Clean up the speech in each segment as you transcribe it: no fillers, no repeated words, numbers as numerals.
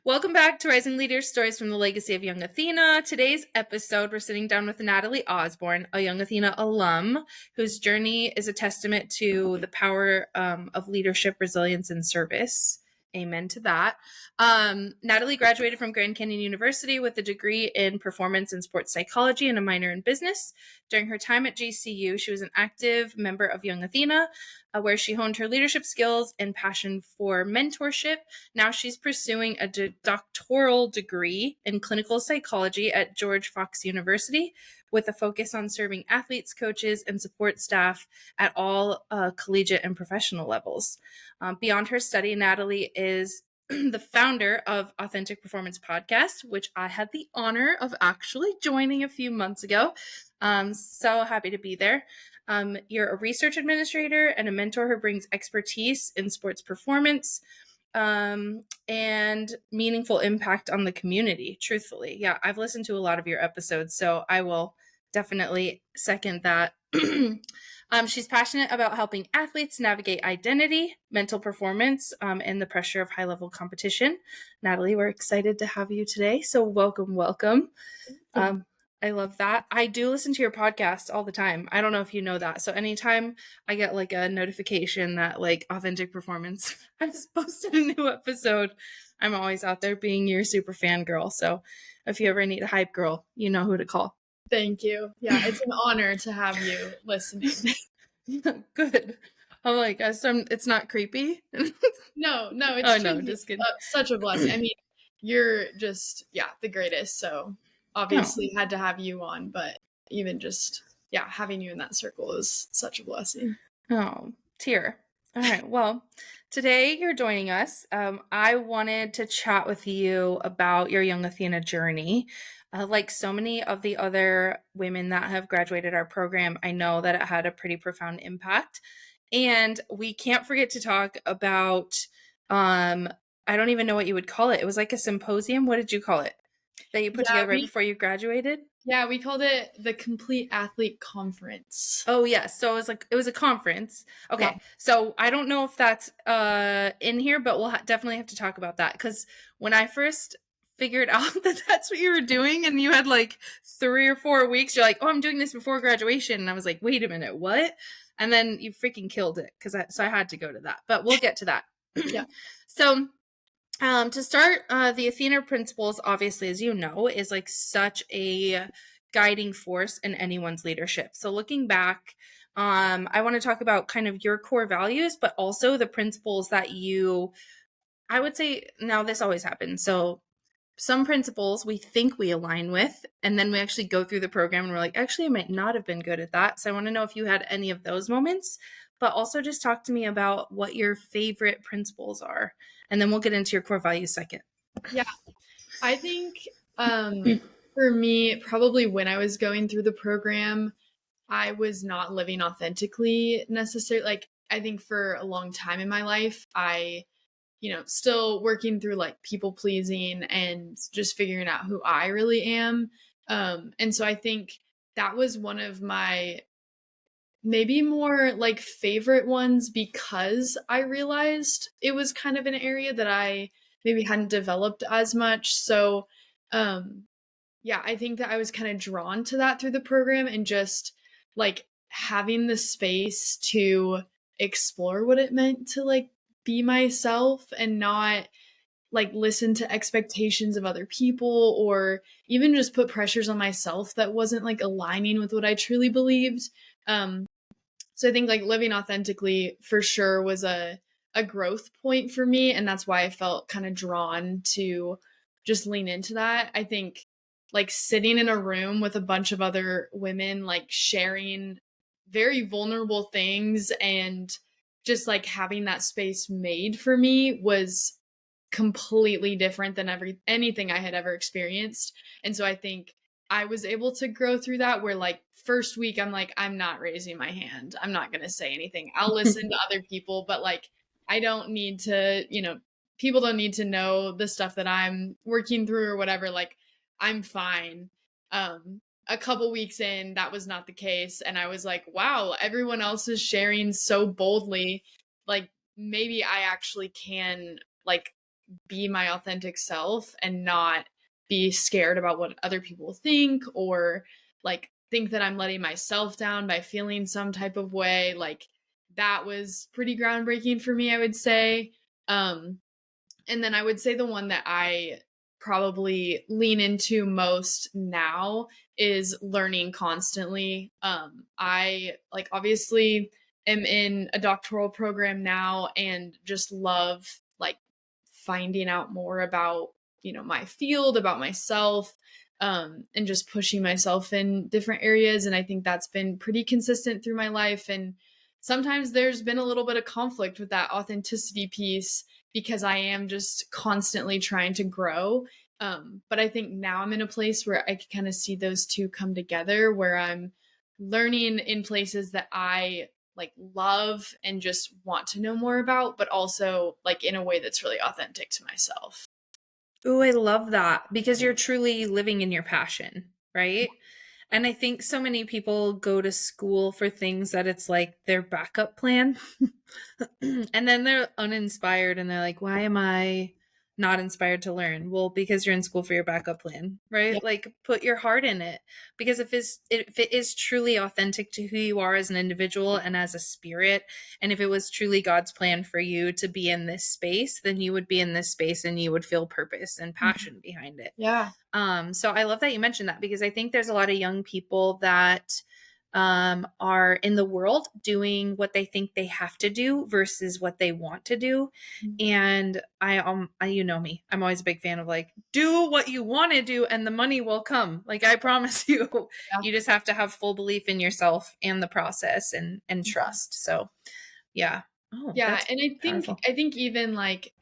Welcome back to Rising Leaders Stories from the Legacy of Young Athena. Today's episode, we're sitting down with Natalie Osborne, a Young Athena alum, whose journey is a testament to the power of leadership, resilience, and service. Amen to that. Natalie graduated from Grand Canyon University with a degree in performance and sports psychology and a minor in business. During her time at GCU, she was an active member of Young Athena, where she honed her leadership skills and passion for mentorship. Now she's pursuing a doctoral degree in clinical psychology at George Fox University with a focus on serving athletes, coaches, and support staff at all collegiate and professional levels. Beyond her study, Natalie is the founder of Authentic Performance Podcast, which I had the honor of actually joining a few months ago. So happy to be there. You're a research administrator and a mentor who brings expertise in sports performance and meaningful impact on the community, truthfully. Yeah, I've listened to a lot of your episodes, so I will definitely second that. She's passionate about helping athletes navigate identity, mental performance, and the pressure of high-level competition. Natalie, we're excited to have you today, so welcome. I love that. I do listen to your podcast all the time. I don't know if you know that. So anytime I get like a notification that like Authentic Performance has posted a new episode, I'm always out there being your super fangirl. So if you ever need a hype girl, you know who to call. Thank you. Yeah, it's an honor to have you listening. Good. I'm like, it's not creepy. No, it's oh no, just kidding. Such a blessing. I mean, you're just the greatest. So obviously had to have you on, but even just having you in that circle is such a blessing. Oh, tear. All right. Well, today you're joining us. I wanted to chat with you about your Young Athena journey. Like so many of the other women that have graduated our program, I know that it had a pretty profound impact. And we can't forget to talk about, I don't even know what you would call it. It was like a symposium. What did you call it? That you put together right before you graduated? Yeah, we called it the Complete Athlete Conference. Oh, yes. So it was a conference. Okay. Yeah. So I don't know if that's in here, but we'll definitely have to talk about that. Because when I first figured out that that's what you were doing and you had like 3 or 4 weeks, you're like, oh, I'm doing this before graduation. And I was like, wait a minute, what? And then you freaking killed it. So I had to go to that. But we'll get to that. Yeah. So to start, the Athena principles, obviously, as you know, is like such a guiding force in anyone's leadership. So looking back, I want to talk about kind of your core values, but also the principles that I would say, now this always happens. So some principles we think we align with, and then we actually go through the program and we're like, actually, I might not have been good at that. So I want to know if you had any of those moments, but also just talk to me about what your favorite principles are. And then we'll get into your core values second. Yeah, I think for me, probably when I was going through the program, I was not living authentically necessarily. Like, I think for a long time in my life, I still working through like people pleasing and just figuring out who I really am. And so I think that was one of my maybe more like favorite ones because I realized it was kind of an area that I maybe hadn't developed as much. So, I think that I was kind of drawn to that through the program and just like having the space to explore what it meant to like be myself and not like listen to expectations of other people or even just put pressures on myself that wasn't like aligning with what I truly believed. So I think like living authentically for sure was a growth point for me. And that's why I felt kind of drawn to just lean into that. I think like sitting in a room with a bunch of other women, like sharing very vulnerable things and just like having that space made for me was completely different than anything I had ever experienced. And so I think I was able to grow through that where like first week I'm like, I'm not raising my hand. I'm not going to say anything. I'll listen to other people, but like, I don't need to, people don't need to know the stuff that I'm working through or whatever. Like, I'm fine. A couple weeks in, that was not the case. And I was like, wow, everyone else is sharing so boldly. Like, maybe I actually can like be my authentic self and not be scared about what other people think, or like think that I'm letting myself down by feeling some type of way. Like that was pretty groundbreaking for me, I would say. Um, and then I would say the one that I probably lean into most now is learning constantly. I like obviously am in a doctoral program now and just love like finding out more about, my field, about myself, and just pushing myself in different areas. And I think that's been pretty consistent through my life. And sometimes there's been a little bit of conflict with that authenticity piece because I am just constantly trying to grow. But I think now I'm in a place where I can kind of see those two come together, where I'm learning in places that I like love and just want to know more about, but also like in a way that's really authentic to myself. Oh, I love that because you're truly living in your passion, right? And I think so many people go to school for things that it's like their backup plan. And then they're uninspired and they're like, why am I not inspired to learn? Well, because you're in school for your backup plan, Yeah. right? Like put your heart in it. Because if it is truly authentic to who you are as an individual and as a spirit, and if it was truly God's plan for you to be in this space, then you would be in this space and you would feel purpose and Mhm. passion behind it. Yeah. So I love that you mentioned that because I think there's a lot of young people that are in the world doing what they think they have to do versus what they want to do. And you know me, I'm always a big fan of like, do what you want to do and the money will come. Like, I promise you, Yeah. you just have to have full belief in yourself and the process and Mhm. trust. So yeah. Oh, Yeah, that's and I think powerful. I think even like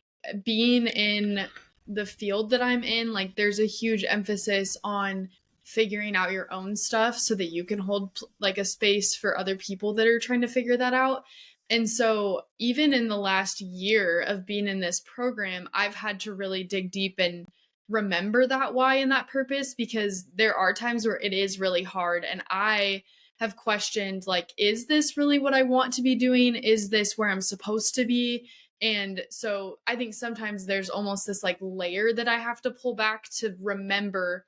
being in the field that I'm in, like there's a huge emphasis on figuring out your own stuff so that you can hold like a space for other people that are trying to figure that out. And so even in the last year of being in this program, I've had to really dig deep and remember that why and that purpose, because there are times where it is really hard and I have questioned like, is this really what I want to be doing? Is this where I'm supposed to be? And so I think sometimes there's almost this like layer that I have to pull back to remember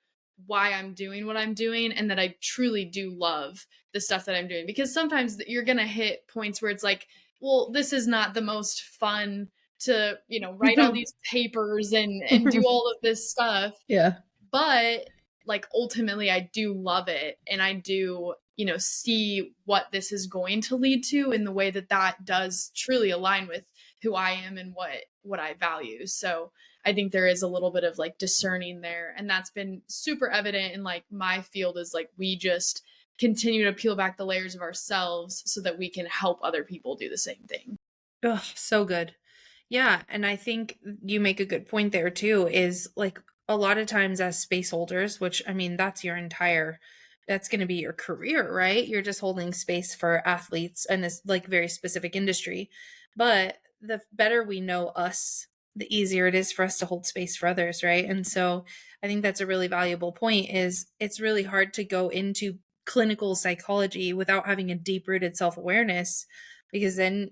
why I'm doing what I'm doing and that I truly do love the stuff that I'm doing. Because sometimes you're going to hit points where it's like, well, this is not the most fun to, write all these papers and do all of this stuff, Yeah. but like ultimately I do love it and I do, see what this is going to lead to in the way that that does truly align with who I am and what I value. So I think there is a little bit of like discerning there, and that's been super evident in like my field is like we just continue to peel back the layers of ourselves so that we can help other people do the same thing. Oh, so good. Yeah, and I think you make a good point there too, is like a lot of times as space holders, which I mean, that's going to be your career, right? You're just holding space for athletes and this like very specific industry. But the better we know us, the easier it is for us to hold space for others, right? And so I think that's a really valuable point is it's really hard to go into clinical psychology without having a deep-rooted self-awareness because then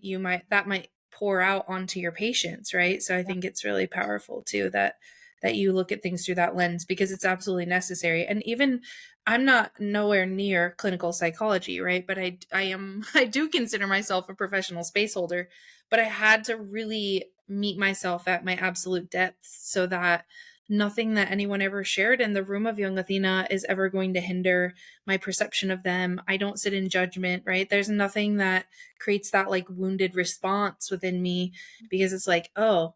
that might pour out onto your patients, right? So I think it's really powerful too that you look at things through that lens because it's absolutely necessary. And even I'm not nowhere near clinical psychology, right? But I am I do consider myself a professional space holder, but I had to really meet myself at my absolute depth so that nothing that anyone ever shared in the room of Young Athena is ever going to hinder my perception of them. I don't sit in judgment, right? There's nothing that creates that like wounded response within me because it's like, oh,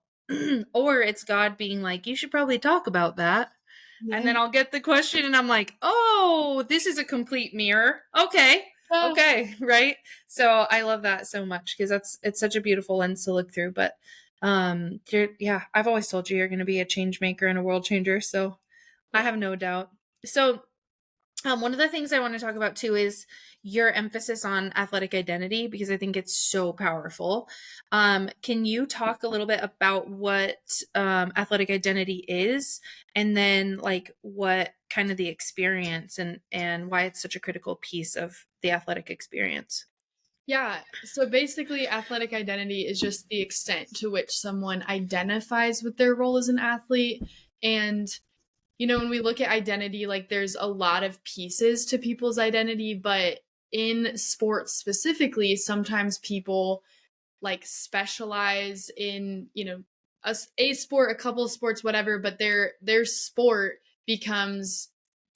or it's God being like, you should probably talk about that. And Yeah. then I'll get the question and I'm like, oh, this is a complete mirror. Okay. Yeah. Okay. Right. So I love that so much because it's such a beautiful lens to look through. But I've always told you you're going to be a change maker and a world changer. So I Yeah. have no doubt. So one of the things I want to talk about too is your emphasis on athletic identity because I think it's so powerful. Can you talk a little bit about what athletic identity is, and then like what kind of the experience and why it's such a critical piece of the athletic experience? Yeah. So basically, athletic identity is just the extent to which someone identifies with their role as an athlete. And, when we look at identity, like there's a lot of pieces to people's identity, but in sports specifically, sometimes people like specialize in, a sport, a couple of sports, whatever, but their sport becomes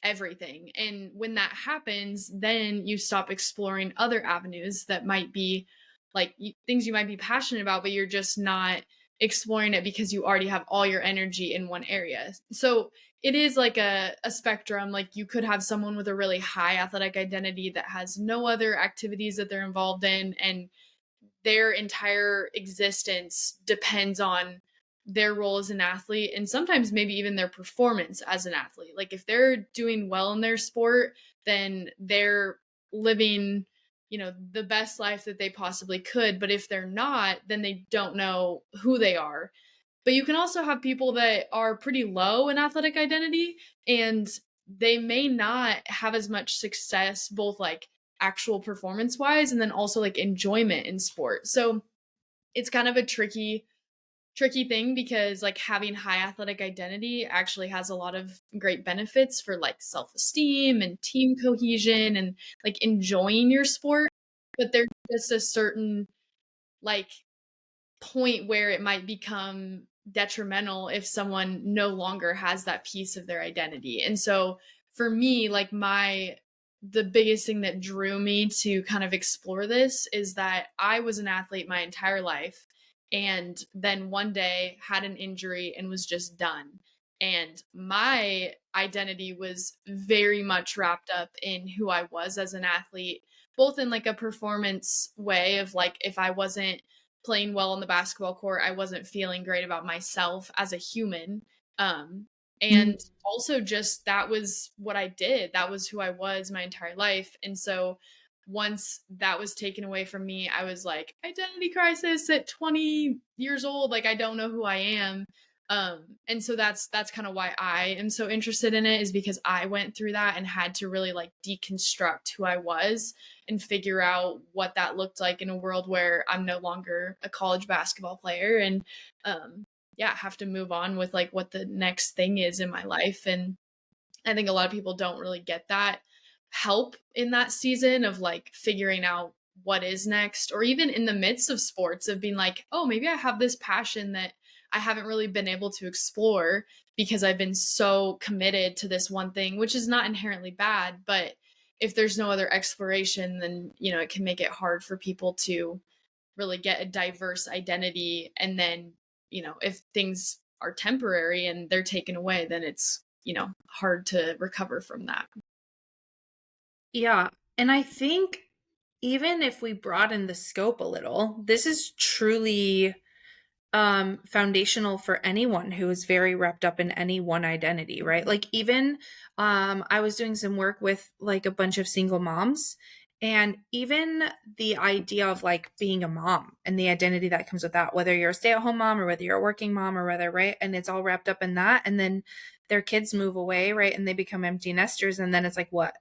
everything. And when that happens, then you stop exploring other avenues that might be like things you might be passionate about, but you're just not exploring it because you already have all your energy in one area. So it is like a spectrum. Like you could have someone with a really high athletic identity that has no other activities that they're involved in, and their entire existence depends on their role as an athlete, and sometimes maybe even their performance as an athlete. Like if they're doing well in their sport, then they're living, the best life that they possibly could. But if they're not, then they don't know who they are. But you can also have people that are pretty low in athletic identity, and they may not have as much success, both like actual performance wise and then also like enjoyment in sport. So it's kind of a tricky thing, because like having high athletic identity actually has a lot of great benefits for like self-esteem and team cohesion and like enjoying your sport. But there's just a certain like point where it might become detrimental if someone no longer has that piece of their identity. And so for me, like the biggest thing that drew me to kind of explore this is that I was an athlete my entire life, and then one day had an injury and was just done. And my identity was very much wrapped up in who I was as an athlete, both in like a performance way of like if I wasn't playing well on the basketball court, I wasn't feeling great about myself as a human. Um, and also just that was what I did. That was who I was my entire life. And so once that was taken away from me, I was like, identity crisis at 20 years old. Like I don't know who I am. And so that's kind of why I am so interested in it, is because I went through that and had to really like deconstruct who I was and figure out what that looked like in a world where I'm no longer a college basketball player, and yeah, have to move on with like what the next thing is in my life. And I think a lot of people don't really get that help in that season of like figuring out what is next, or even in the midst of sports of being like, oh, maybe I have this passion that I haven't really been able to explore because I've been so committed to this one thing, which is not inherently bad. But if there's no other exploration, then, it can make it hard for people to really get a diverse identity. And then, if things are temporary and they're taken away, then it's, hard to recover from that. Yeah. And I think even if we broaden the scope a little, this is truly foundational for anyone who is very wrapped up in any one identity, right? Like even I was doing some work with like a bunch of single moms, and even the idea of like being a mom and the identity that comes with that, whether you're a stay-at-home mom or whether you're a working mom or whether, right, and it's all wrapped up in that, and then their kids move away, right, and they become empty nesters, and then it's like, what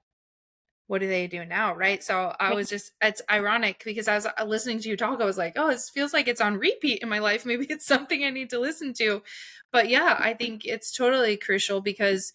do they do now, right? So I Yeah. was just, it's ironic because I was listening to you talk, I was like, oh, this feels like it's on repeat in my life, maybe it's something I need to listen to. But yeah, I think it's totally crucial, because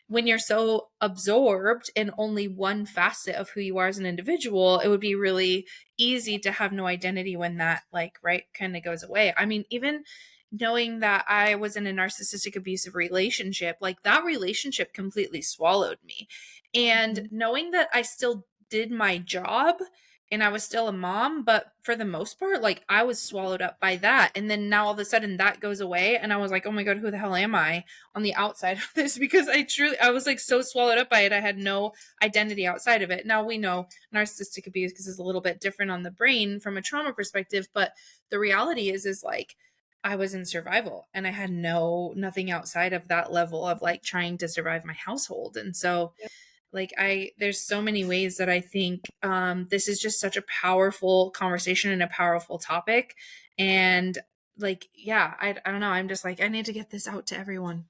when you're so absorbed in only one facet of who you are as an individual, it would be really easy to have no identity when that, like, right, kind of goes away. I mean, even knowing that I was in a narcissistic abusive relationship, like that relationship completely swallowed me. And Mhm. knowing that I still did my job and I was still a mom, but for the most part, like I was swallowed up by that. And then now all of a sudden that goes away. And I was like, oh my God, who the hell am I on the outside of this? Because I was like so swallowed up by it. I had no identity outside of it. Now we know narcissistic abuse because it's a little bit different on the brain from a trauma perspective. But the reality is like, I was in survival and I had nothing outside of that level of like trying to survive my household. And so like there's so many ways that I think this is just such a powerful conversation and a powerful topic. And like, yeah, I don't know, I'm just like, I need to get this out to everyone.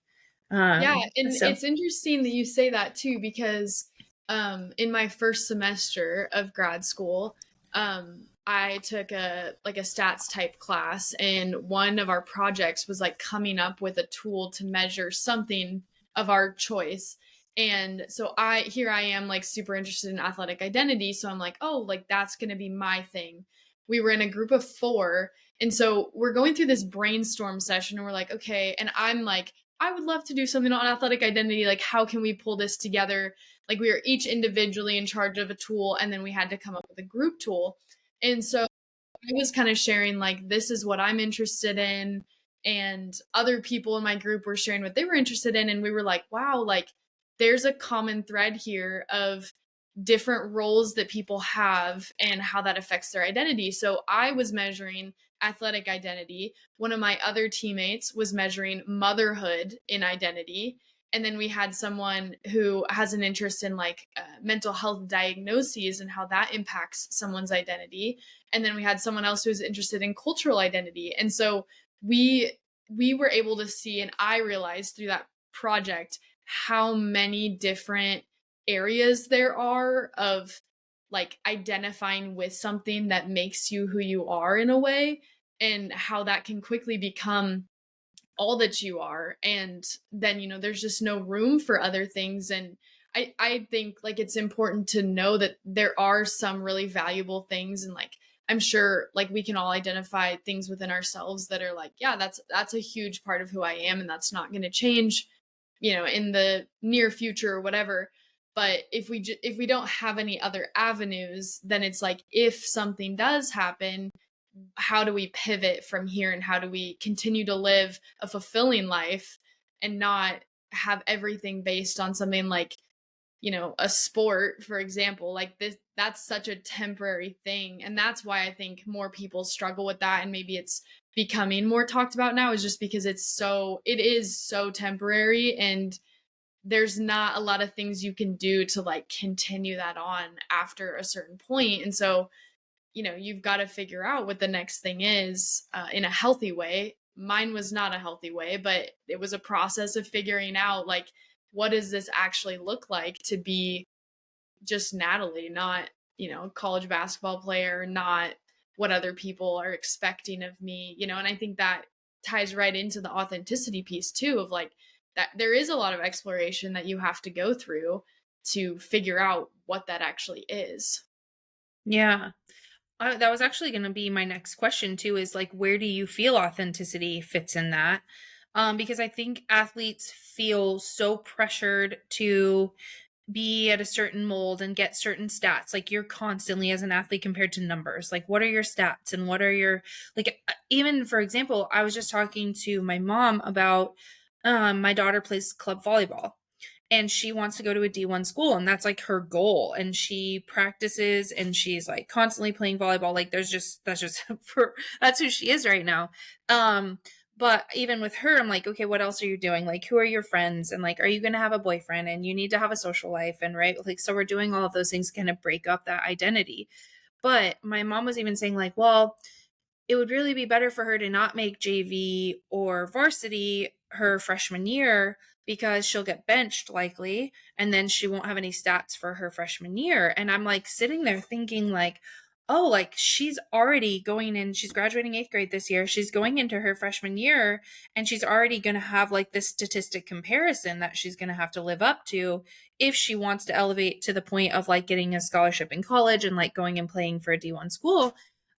Yeah, and So it's interesting that you say that too, because in my first semester of grad school, I took a stats type class, and one of our projects was like coming up with a tool to measure something of our choice. And so I am like super interested in athletic identity, so I'm like, oh, like that's going to be my thing. We were in a group of 4, and so we're going through this brainstorm session, and we're like, okay, and I'm like, I would love to do something on athletic identity, like how can we pull this together? Like we were each individually in charge of a tool, and then we had to come up with a group tool. And so I was kind of sharing, like, this is what I'm interested in. And other people in my group were sharing what they were interested in. And we were like, wow, like, there's a common thread here of different roles that people have and how that affects their identity. So I was measuring athletic identity. One of my other teammates was measuring motherhood in identity. And then we had someone who has an interest in like mental health diagnoses and how that impacts someone's identity. And then we had someone else who was interested in cultural identity. And so we were able to see, and I realized through that project how many different areas there are of like identifying with something that makes you who you are in a way, and how that can quickly become all that you are. And then there's just no room for other things. And I think like it's important to know that there are some really valuable things, and like I'm sure like we can all identify things within ourselves that are like, yeah, that's a huge part of who I am, and that's not going to change in the near future or whatever. But if we don't have any other avenues, then it's like, if something does happen, how do we pivot from here, and how do we continue to live a fulfilling life and not have everything based on something like a sport, for example. Like this, that's such a temporary thing, and that's why I think more people struggle with that, and maybe it's becoming more talked about now, is just because it is so temporary, and there's not a lot of things you can do to like continue that on after a certain point. And so you've got to figure out what the next thing is in a healthy way. Mine was not a healthy way, but it was a process of figuring out, like, what does this actually look like to be just Natalie, not, college basketball player, not what other people are expecting of me, and I think that ties right into the authenticity piece too, of like that there is a lot of exploration that you have to go through to figure out what that actually is. Yeah. That was actually going to be my next question too, is like, where do you feel authenticity fits in that? Because I think athletes feel so pressured to be at a certain mold and get certain stats. Like you're constantly as an athlete compared to numbers. Like what are your stats and what are your, like, even for example, I was just talking to my mom about my daughter plays club volleyball and she wants to go to a D1 school and that's like her goal, and she practices and she's like constantly playing volleyball. Like that's just that's who she is right now. But even with her, I'm like, okay, what else are you doing? Like, who are your friends? And like, are you going to have a boyfriend? And you need to have a social life. And right. Like, so we're doing all of those things to kind of break up that identity. But my mom was even saying like, well, it would really be better for her to not make JV or varsity her freshman year because she'll get benched likely, and then she won't have any stats for her freshman year. And I'm like sitting there thinking like, oh, like she's already going in, she's graduating 8th grade this year. She's going into her freshman year and she's already going to have like this statistic comparison that she's going to have to live up to if she wants to elevate to the point of like getting a scholarship in college and like going and playing for a D1 school.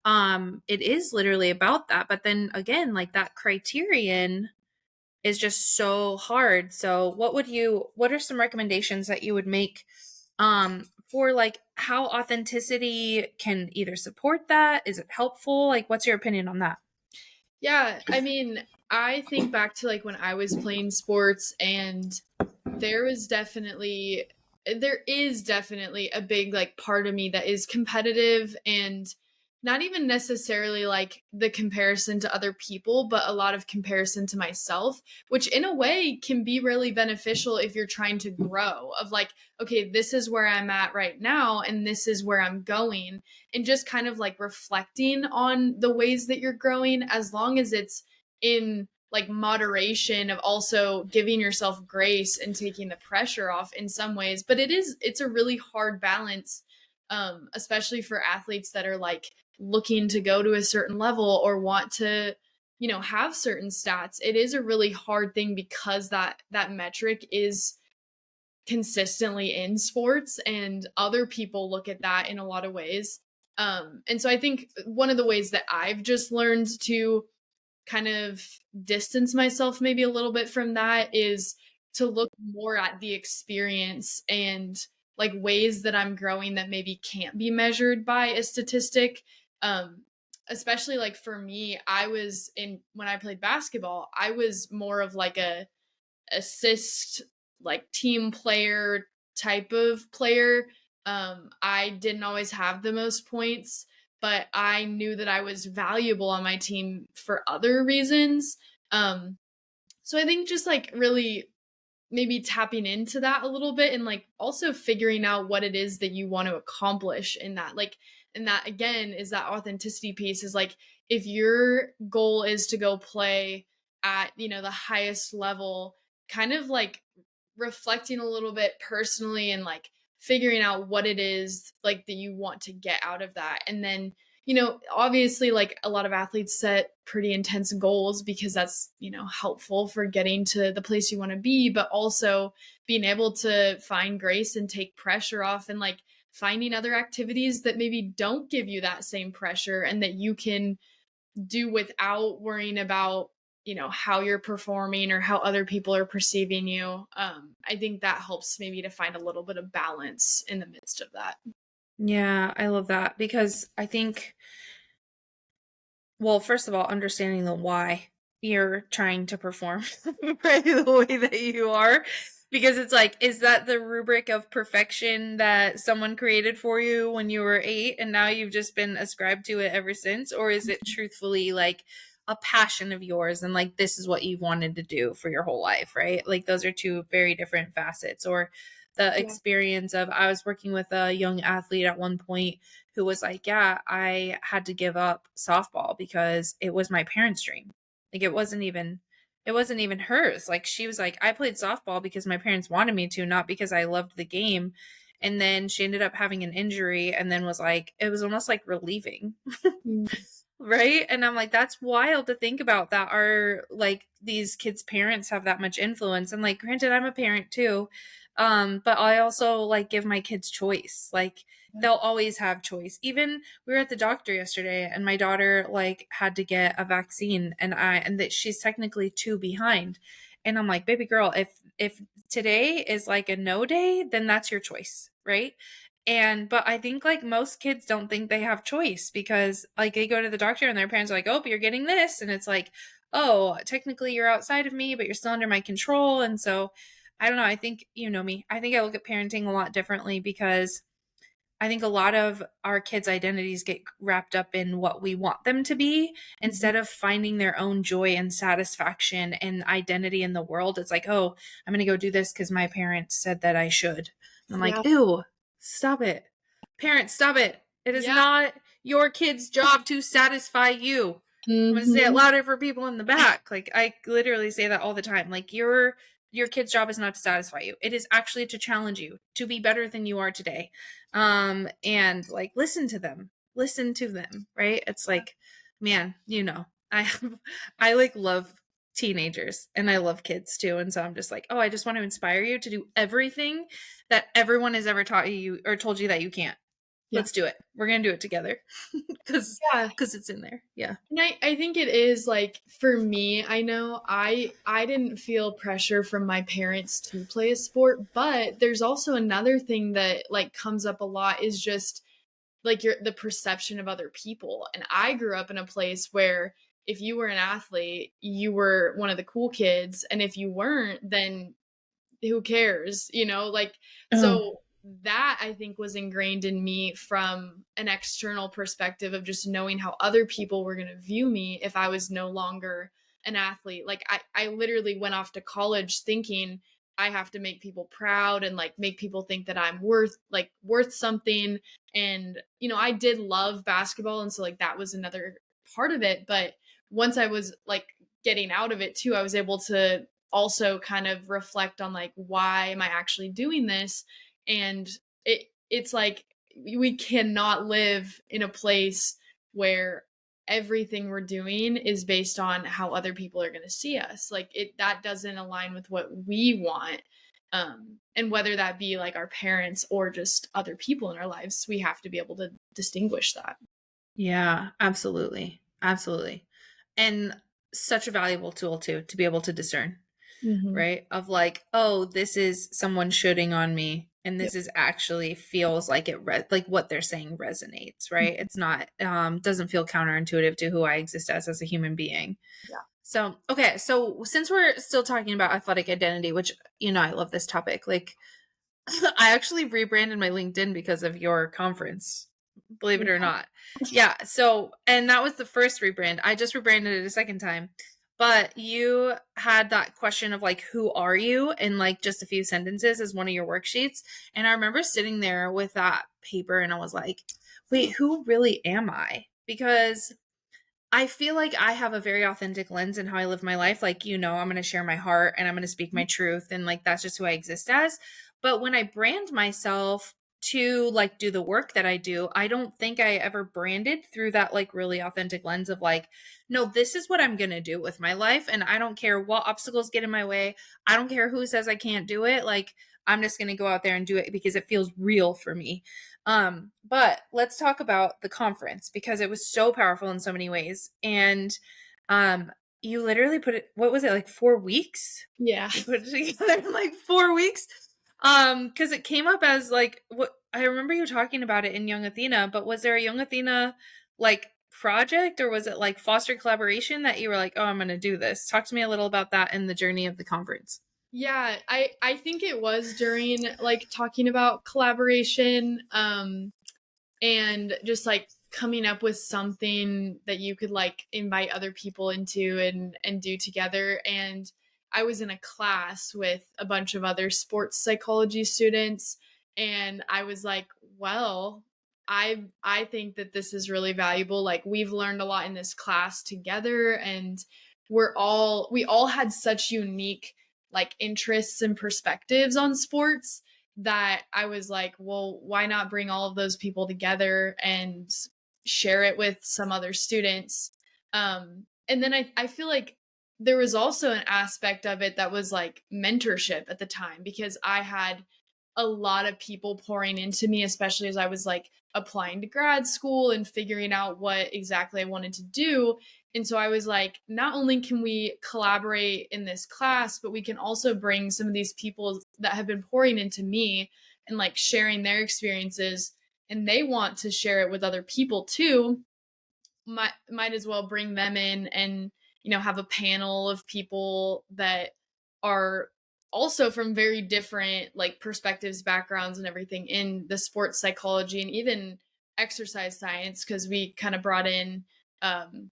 It is literally about that. But then again, like that criterion is just so hard. So what are some recommendations that you would make for like how authenticity can either support that? Is it helpful? Like what's your opinion on that? Yeah, I mean, I think back to like when I was playing sports, and there was definitely there is definitely a big like part of me that is competitive, and not even necessarily like the comparison to other people, but a lot of comparison to myself, which in a way can be really beneficial if you're trying to grow, of like, okay, this is where I'm at right now and this is where I'm going, and just kind of like reflecting on the ways that you're growing, as long as it's in like moderation, of also giving yourself grace and taking the pressure off in some ways. But it's a really hard balance, especially for athletes that are like looking to go to a certain level or want to, have certain stats. It is a really hard thing because that metric is consistently in sports, and other people look at that in a lot of ways. And so I think one of the ways that I've just learned to kind of distance myself maybe a little bit from that is to look more at the experience and like ways that I'm growing that maybe can't be measured by a statistic. Um, Especially like for me, I was in when I played basketball, I was more of like a assist, like team player type of player. I didn't always have the most points, but I knew that I was valuable on my team for other reasons. Um, so I think just like really maybe tapping into that a little bit and like also figuring out what it is that you want to accomplish in that. Like, and that again is that authenticity piece is like, if your goal is to go play at, the highest level, kind of like reflecting a little bit personally and like figuring out what it is like that you want to get out of that. And then, obviously like a lot of athletes set pretty intense goals because that's, helpful for getting to the place you want to be, but also being able to find grace and take pressure off and like finding other activities that maybe don't give you that same pressure and that you can do without worrying about how you're performing or how other people are perceiving you. I think that helps maybe to find a little bit of balance in the midst of that. Yeah, I love that because I think, well, first of all, understanding the why you're trying to perform right the way that you are. Because it's like, is that the rubric of perfection that someone created for you when you were 8 and now you've just been ascribed to it ever since? Or is it truthfully like a passion of yours and like this is what you've wanted to do for your whole life, right? Like those are two very different facets. Or the Yeah. experience of, I was working with a young athlete at one point who was like, yeah, I had to give up softball because it was my parents' dream. Like it wasn't even hers. Like she was like, I played softball because my parents wanted me to, not because I loved the game. And then she ended up having an injury and then was like, it was almost like relieving. Mm. Right? And I'm like, that's wild to think about that our like these kids' parents have that much influence. And like, granted, I'm a parent too. But I also like give my kids choice. Like they'll always have choice. Even we were at the doctor yesterday and my daughter like had to get a vaccine and that she's technically 2 behind. And I'm like, baby girl, if today is like a no day, then that's your choice, right? But I think like most kids don't think they have choice because like they go to the doctor and their parents are like, "Oh, but you're getting this." And it's like, "Oh, technically you're outside of me, but you're still under my control." And so I don't know, I think you know me. I think I look at parenting a lot differently because I think a lot of our kids' identities get wrapped up in what we want them to be Mhm. instead of finding their own joy and satisfaction and identity in the world. It's like, oh, I'm going to go do this because my parents said that I should. And I'm Yeah. like, ew, stop it. Parents, stop it. It is Yeah. not your kid's job to satisfy you. I'm going to say it Hmm. louder for people in the back. Like, I literally say that all the time. Like, your kid's job is not to satisfy you. It is actually to challenge you to be better than you are today. And like listen to them, right? It's like, man, I I like love teenagers and I love kids too. And so I'm just like, oh, I just want to inspire you to do everything that everyone has ever taught you or told you that you can't. Yeah. Let's do it. We're gonna do it together. because Yeah. because it's in there. Yeah. And I think it is like for me, I know I didn't feel pressure from my parents to play a sport, but there's also another thing that like comes up a lot is just like the perception of other people. And I grew up in a place where if you were an athlete, you were one of the cool kids, and if you weren't, then who cares, like, Oh. so that I think was ingrained in me from an external perspective of just knowing how other people were going to view me if I was no longer an athlete. Like I literally went off to college thinking I have to make people proud and like make people think that I'm worth something. And I did love basketball, and so like that was another part of it. But once I was like getting out of it too, I was able to also kind of reflect on like, why am I actually doing this? And it's like we cannot live in a place where everything we're doing is based on how other people are going to see us. Like that doesn't align with what we want. And whether that be like our parents or just other people in our lives, we have to be able to distinguish that. Yeah, absolutely. Absolutely. And such a valuable tool too, to be able to discern, Mm-hmm. right? Of like, oh, this is someone shooting on me, and Yep. this is actually feels like like what they're saying resonates, right? It's not doesn't feel counterintuitive to who I exist as a human being. Yeah. So, okay, so since we're still talking about athletic identity, which I love this topic. Like I actually rebranded my LinkedIn because of your conference, believe it or Yeah. not. Yeah. So, and that was the first rebrand. I just rebranded it a second time. But you had that question of like, who are you? In like just a few sentences as one of your worksheets. And I remember sitting there with that paper and I was like, wait, who really am I? Because I feel like I have a very authentic lens in how I live my life. Like, I'm going to share my heart and I'm going to speak my truth. And like, that's just who I exist as. But when I brand myself to like do the work that I do, I don't think I ever branded through that like really authentic lens of like, no, this is what I'm going to do with my life. And I don't care what obstacles get in my way. I don't care who says I can't do it. Like, I'm just going to go out there and do it because it feels real for me. But let's talk about the conference because it was so powerful in so many ways. And you literally put it, what was it, like 4 weeks? Yeah. You put it together in like 4 weeks. Because it came up as like what I remember you talking about it in Young Athena, but was there a Young Athena like project or was it like foster collaboration that you were like, oh, I'm gonna do this? Talk to me a little about that and the journey of the conference. Yeah, I think it was during like talking about collaboration and just like coming up with something that you could like invite other people into and do together. And I was in a class with a bunch of other sports psychology students and I was like, well, I think that this is really valuable. Like we've learned a lot in this class together and we all had such unique like interests and perspectives on sports that I was like, well, why not bring all of those people together and share it with some other students? And then I feel like there was also an aspect of it that was like mentorship at the time because I had a lot of people pouring into me, especially as I was like applying to grad school and figuring out what exactly I wanted to do. And so I was like, not only can we collaborate in this class, but we can also bring some of these people that have been pouring into me and like sharing their experiences and they want to share it with other people too. Might as well bring them in and have a panel of people that are also from very different like perspectives, backgrounds and everything in the sports psychology and even exercise science because we kind of brought in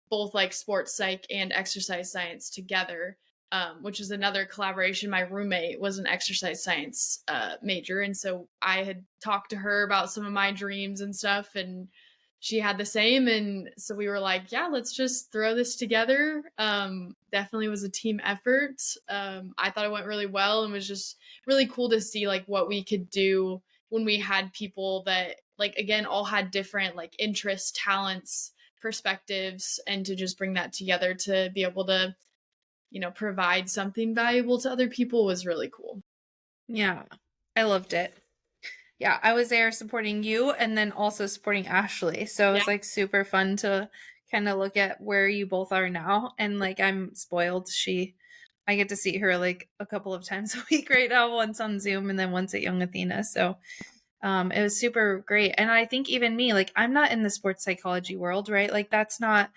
both like sports psych and exercise science together, which is another collaboration. My roommate was an exercise science major and so I had talked to her about some of my dreams and stuff and she had the same and so we were like, yeah, let's just throw this together. Definitely was a team effort. I thought it went really well and was just really cool to see like what we could do when we had people that like again all had different like interests, talents, perspectives, and to just bring that together to be able to provide something valuable to other people was really cool. Yeah, I loved it. Yeah, I was there supporting you and then also supporting Ashley. So it Yeah. was like super fun to kind of look at where you both are now. And like I'm spoiled. I get to see her like a couple of times a week right now, once on Zoom and then once at Young Athena. So it was super great. And I think even me, like I'm not in the sports psychology world, right? Like that's not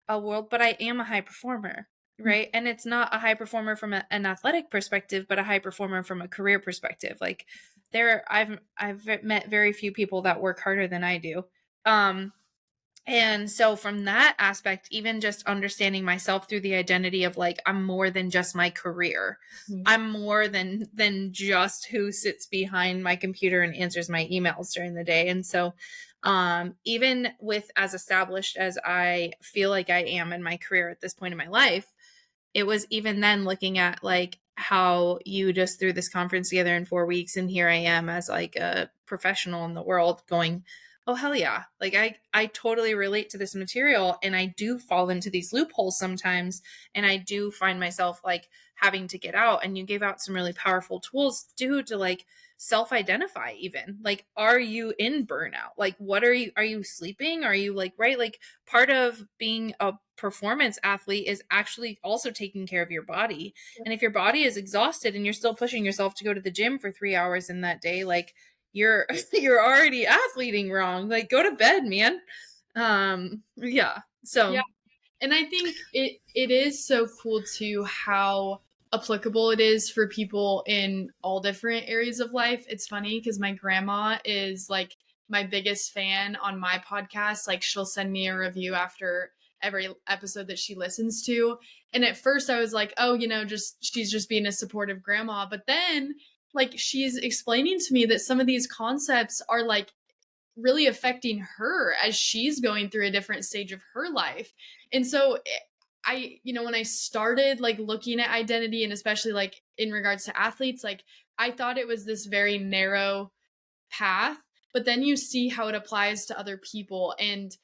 a world, but I am a high performer, right? And it's not a high performer from an athletic perspective, but a high performer from a career perspective. Like I've met very few people that work harder than I do. Um, and so from that aspect, even just understanding myself through the identity of like I'm more than just my career. Mhm. I'm more than just who sits behind my computer and answers my emails during the day. And so even with as established as I feel like I am in my career at this point in my life, it was even then looking at like how you just threw this conference together in 4 weeks and here I am as like a professional in the world going, Oh, hell yeah. Like I totally relate to this material, and I do fall into these loopholes sometimes, and I do find myself like having to get out. And you gave out some really powerful tools too to like self-identify even. Like, are you in burnout? Like, what are you sleeping? Are you like, right? Like, part of being a performance athlete is actually also taking care of your body. And if your body is exhausted and you're still pushing yourself to go to the gym for 3 hours in that day, like you're you're already athleting wrong. Like, go to bed, man. Yeah. Yeah. So And I think it is so cool too how applicable it is for people in all different areas of life. It's funny because my grandma is like my biggest fan on my podcast. Like she'll send me a review after every episode that she listens to. And at first I was like, oh, just she's just being a supportive grandma. But then like she's explaining to me that some of these concepts are like really affecting her as she's going through a different stage of her life. And so when I started like looking at identity and especially like in regards to athletes, like I thought it was this very narrow path, but then you see how it applies to other people. And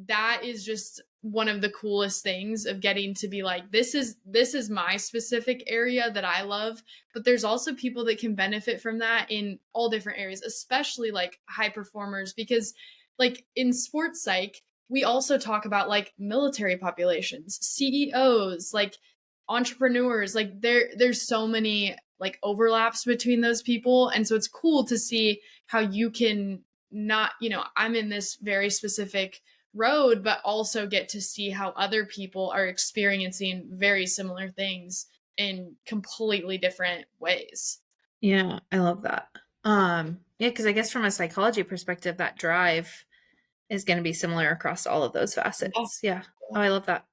that is just one of the coolest things of getting to be like, this is my specific area that I love, but there's also people that can benefit from that in all different areas, especially like high performers, because like in sports psych, we also talk about like military populations, CEOs, like entrepreneurs, like there's so many like overlaps between those people. And so it's cool to see how you can not, I'm in this very specific road, but also get to see how other people are experiencing very similar things in completely different ways. yeah, I love that. Yeah, because I guess from a psychology perspective, that drive is going to be similar across all of those Yeah. facets. Yeah. Oh, I love that.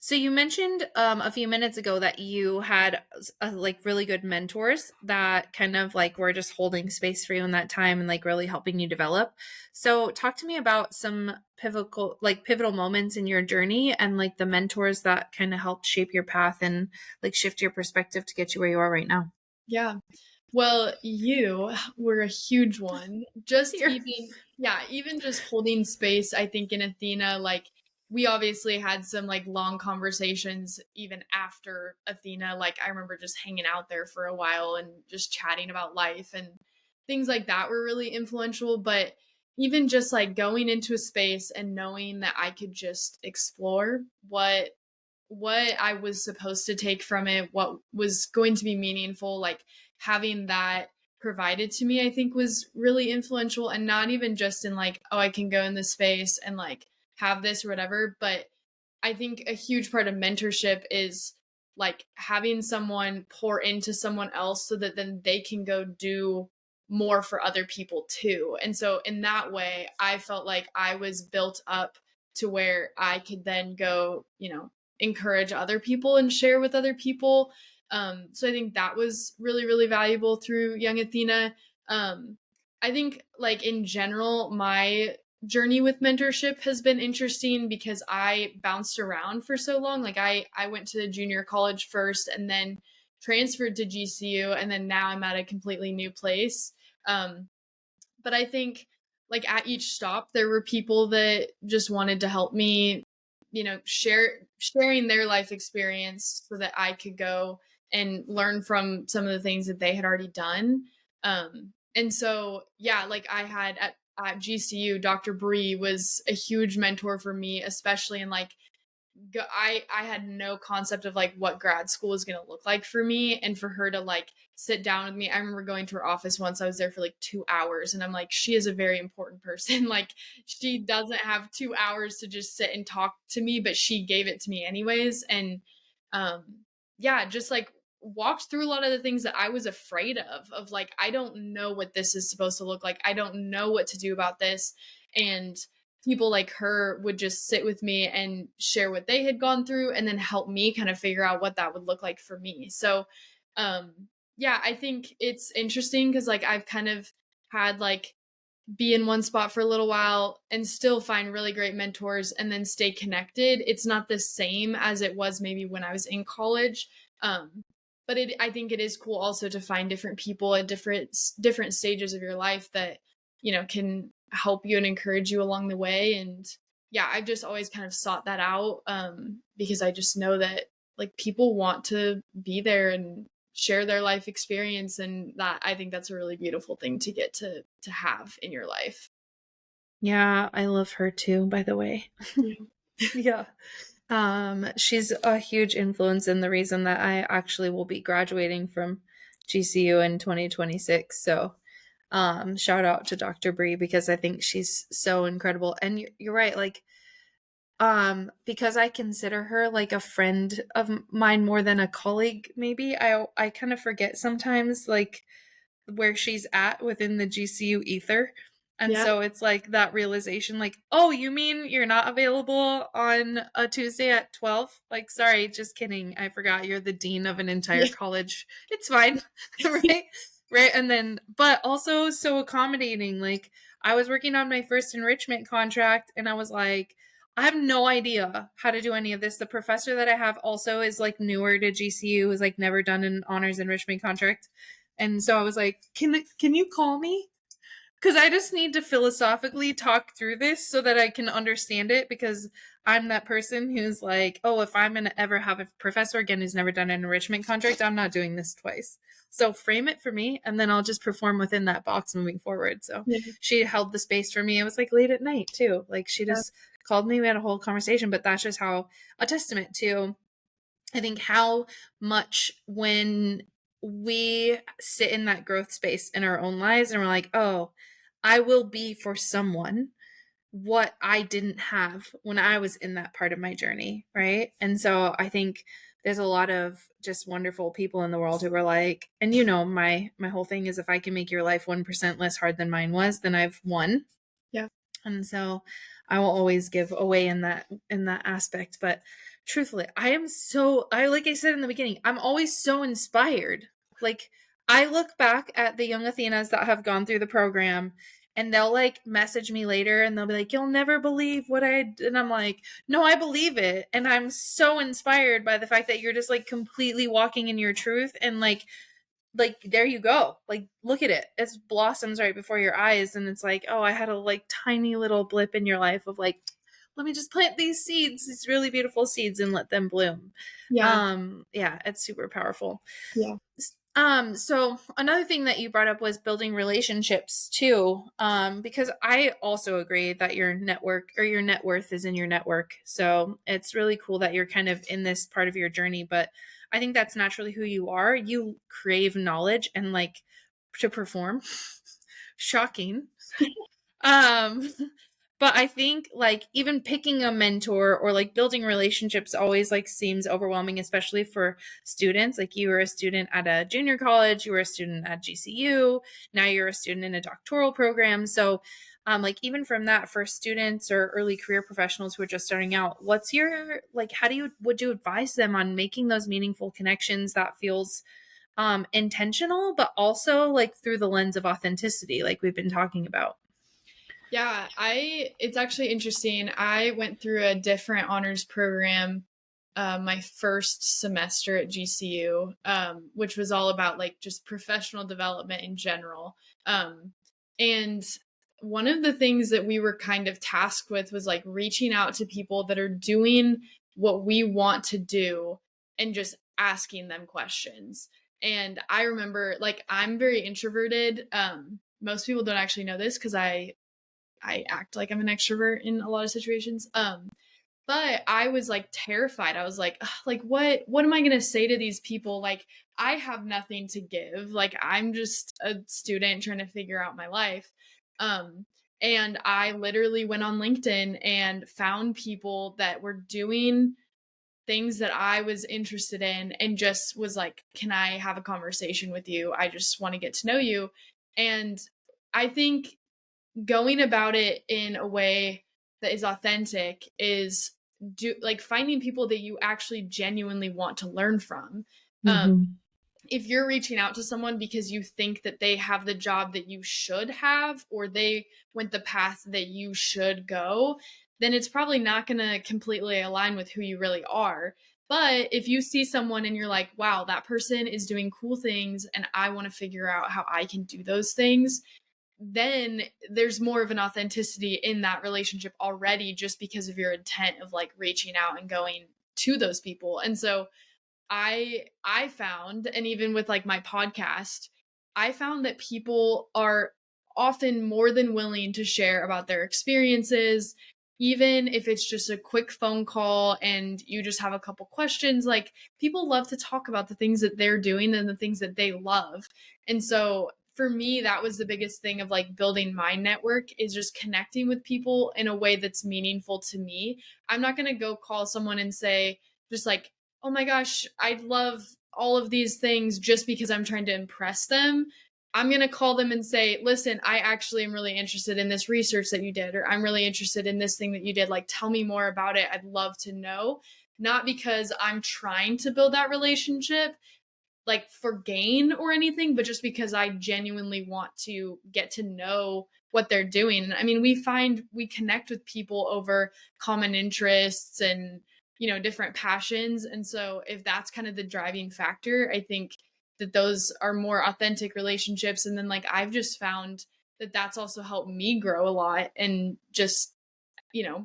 So you mentioned a few minutes ago that you had like really good mentors that kind of like were just holding space for you in that time and like really helping you develop. So talk to me about some pivotal moments in your journey and like the mentors that kind of helped shape your path and like shift your perspective to get you where you are right now. Yeah. Well, you were a huge one. Just Dear. even just holding space, I think in Athena, like we obviously had some like long conversations even after Athena. Like I remember just hanging out there for a while and just chatting about life and things like that were really influential. But even just like going into a space and knowing that I could just explore what I was supposed to take from it, what was going to be meaningful, like having that provided to me, I think was really influential. And not even just in like, oh, I can go in this space and like have this or whatever, but I think a huge part of mentorship is like having someone pour into someone else so that then they can go do more for other people too. And so in that way, I felt like I was built up to where I could then go, encourage other people and share with other people. So I think that was really, really valuable through Young Athena. I think, like, in general, my journey with mentorship has been interesting because I bounced around for so long. Like, I went to junior college first and then transferred to GCU, and then now I'm at a completely new place. Um, but I think like at each stop there were people that just wanted to help me, sharing their life experience so that I could go and learn from some of the things that they had already done. And so yeah, like I had at GCU, Dr. Bree was a huge mentor for me, especially in like I had no concept of like what grad school was going to look like for me, and for her to like sit down with me. I remember going to her office once. I was there for like 2 hours and I'm like, she is a very important person. Like she doesn't have 2 hours to just sit and talk to me, but she gave it to me anyways. And um yeah, just like walked through a lot of the things that I was afraid of like, I don't know what this is supposed to look like. I don't know what to do about this. And people like her would just sit with me and share what they had gone through and then help me kind of figure out what that would look like for me. So um yeah, I think it's interesting because like I've kind of had like be in one spot for a little while and still find really great mentors and then stay connected. It's not the same as it was maybe when I was in college. But I think it is cool also to find different people at different stages of your life that, can help you and encourage you along the way. And yeah, I've just always kind of sought that out, because I just know that like people want to be there and share their life experience, and that I think that's a really beautiful thing to get to have in your life. Yeah, I love her too, by the way. Yeah. Yeah. She's a huge influence in the reason that I actually will be graduating from GCU in 2026. So, shout out to Dr. Bree because I think she's so incredible. And you're right, like, because I consider her like a friend of mine more than a colleague, maybe. I kind of forget sometimes, like, where she's at within the GCU ether. And Yeah. so it's like that realization, like, oh, you mean you're not available on a Tuesday at 12? Like, sorry, just kidding. I forgot you're the dean of an entire Yeah. college. It's fine. Right? Right. And then, but also so accommodating. Like, I was working on my first enrichment contract and I was like, I have no idea how to do any of this. The professor that I have also is like newer to GCU, has like never done an honors enrichment contract. And so I was like, can you call me? Because I just need to philosophically talk through this so that I can understand it. Because I'm that person who's like, oh, if I'm going to ever have a professor again who's never done an enrichment contract, I'm not doing this twice. So frame it for me, and then I'll just perform within that box moving forward. So Yeah. she held the space for me. It was like late at night too. Like she just called me. We had a whole conversation. But that's just how a testament to, I think, how much when we sit in that growth space in our own lives and we're like, oh, I will be for someone what I didn't have when I was in that part of my journey. Right. And so I think there's a lot of just wonderful people in the world who are like, and my whole thing is if I can make your life 1% less hard than mine was, then I've won. Yeah. And so I will always give away in that aspect. But truthfully, I like I said in the beginning, I'm always so inspired. Like, I look back at the young Athenas that have gone through the program and they'll like message me later and they'll be like, you'll never believe what I did. And I'm like, no, I believe it. And I'm so inspired by the fact that you're just like completely walking in your truth and like there you go, like look at it, it's blossoms right before your eyes. And it's like, oh, I had a like tiny little blip in your life of like, let me just plant these seeds, these really beautiful seeds, and let them bloom. Yeah. Yeah, it's super powerful. Yeah. So another thing that you brought up was building relationships too, because I also agree that your network or your net worth is in your network. So it's really cool that you're kind of in this part of your journey, but I think that's naturally who you are. You crave knowledge and like to perform. Shocking. Um, but I think like even picking a mentor or like building relationships always like seems overwhelming, especially for students. Like you were a student at a junior college, you were a student at GCU, now you're a student in a doctoral program. So like even from that, for students or early career professionals who are just starting out, what's your like would you advise them on making those meaningful connections that feels intentional, but also like through the lens of authenticity, like we've been talking about? Yeah, it's actually interesting. I went through a different honors program my first semester at GCU, which was all about like just professional development in general. And one of the things that we were kind of tasked with was like reaching out to people that are doing what we want to do and just asking them questions. And I remember like I'm very introverted. Most people don't actually know this because I act like I'm an extrovert in a lot of situations. But I was like terrified. I was like, "Ugh, like what am I going to say to these people? Like I have nothing to give. Like I'm just a student trying to figure out my life." Um and I literally went on LinkedIn and found people that were doing things that I was interested in and just was like, "Can I have a conversation with you? I just want to get to know you." And I think going about it in a way that is authentic is finding people that you actually genuinely want to learn from. Um, Mm-hmm. if you're reaching out to someone because you think that they have the job that you should have or they went the path that you should go, then it's probably not going to completely align with who you really are. But if you see someone and you're like, wow, that person is doing cool things and I want to figure out how I can do those things, then there's more of an authenticity in that relationship already, just because of your intent of like reaching out and going to those people. And so I found, and even with like my podcast, I found that people are often more than willing to share about their experiences, even if it's just a quick phone call and you just have a couple questions. Like, people love to talk about the things that they're doing and the things that they love. And so for me, that was the biggest thing of like building my network, is just connecting with people in a way that's meaningful to me. I'm not going to go call someone and say, just like, oh my gosh, I love all of these things just because I'm trying to impress them. I'm going to call them and say, listen, I actually am really interested in this research that you did, or I'm really interested in this thing that you did. Like, tell me more about it. I'd love to know. Not because I'm trying to build that relationship, like for gain or anything, but just because I genuinely want to get to know what they're doing. I mean, we connect with people over common interests and, different passions. And so if that's kind of the driving factor, I think that those are more authentic relationships. And then like I've just found that that's also helped me grow a lot, and just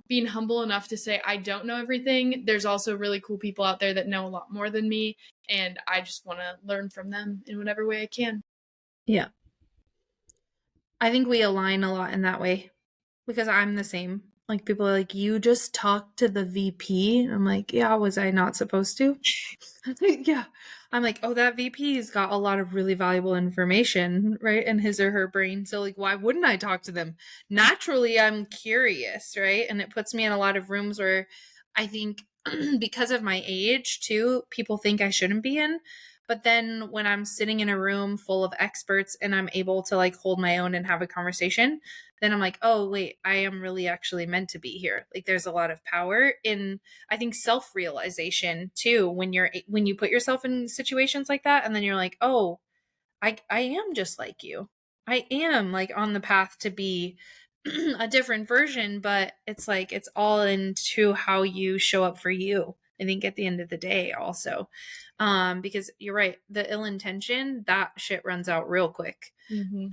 being humble enough to say, I don't know everything. There's also really cool people out there that know a lot more than me. And I just want to learn from them in whatever way I can. Yeah. I think we align a lot in that way, because I'm the same. Like, people are like, you just talked to the VP. I'm like, yeah, was I not supposed to? Yeah. I'm like, oh, that VP's got a lot of really valuable information, right, in his or her brain. So, like, why wouldn't I talk to them? Naturally, I'm curious, right? And it puts me in a lot of rooms where I think because of my age, too, people think I shouldn't be in. But then when I'm sitting in a room full of experts and I'm able to like hold my own and have a conversation, then I'm like, oh, wait, I am really actually meant to be here. Like, there's a lot of power in, I think, self-realization too, when you put yourself in situations like that, and then you're like, oh, I am just like you. I am like on the path to be a different version, but it's like it's all into how you show up for you. I think at the end of the day also. Because you're right, the ill intention, that shit runs out real quick. Mm-hmm.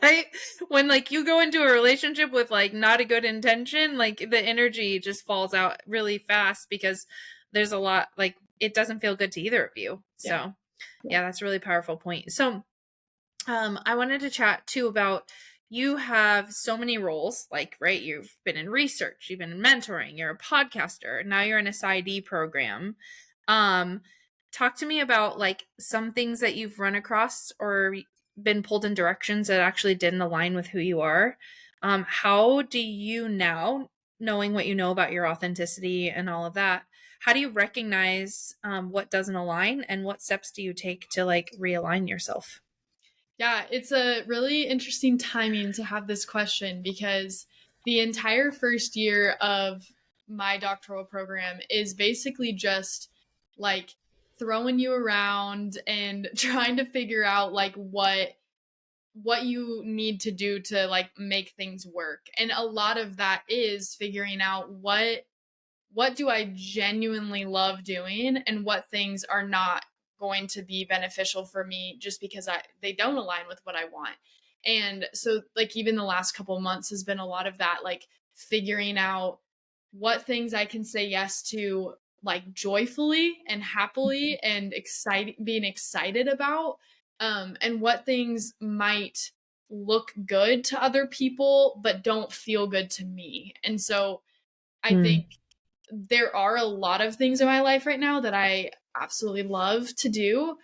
Right? When like you go into a relationship with like not a good intention, like the energy just falls out really fast, because there's a lot, like it doesn't feel good to either of you. So yeah, that's a really powerful point. So I wanted to chat too about, you have so many roles, like, right, you've been in research, you've been in mentoring, you're a podcaster, now you're in a PsyD program. Talk to me about like some things that you've run across or been pulled in directions that actually didn't align with who you are. How do you now, knowing what you know about your authenticity and all of that, how do you recognize what doesn't align, and what steps do you take to like realign yourself? Yeah, it's a really interesting timing to have this question, because the entire first year of my doctoral program is basically just like throwing you around and trying to figure out like what you need to do to like make things work. And a lot of that is figuring out what do I genuinely love doing, and what things are not going to be beneficial for me just because they don't align with what I want. And so like even the last couple months has been a lot of that, like figuring out what things I can say yes to, like joyfully and happily and being excited about, and what things might look good to other people but don't feel good to me. And so I think there are a lot of things in my life right now that I absolutely love to do.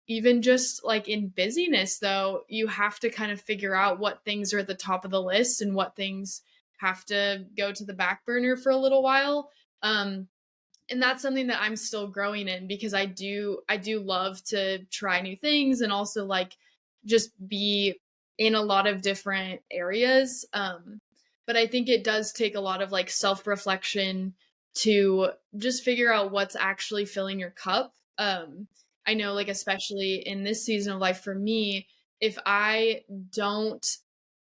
Even just like in busyness, though, you have to kind of figure out what things are at the top of the list and what things have to go to the back burner for a little while. And that's something that I'm still growing in, because I do love to try new things and also like just be in a lot of different areas. But I think it does take a lot of like self-reflection to just figure out what's actually filling your cup. I know, like especially in this season of life for me, if I don't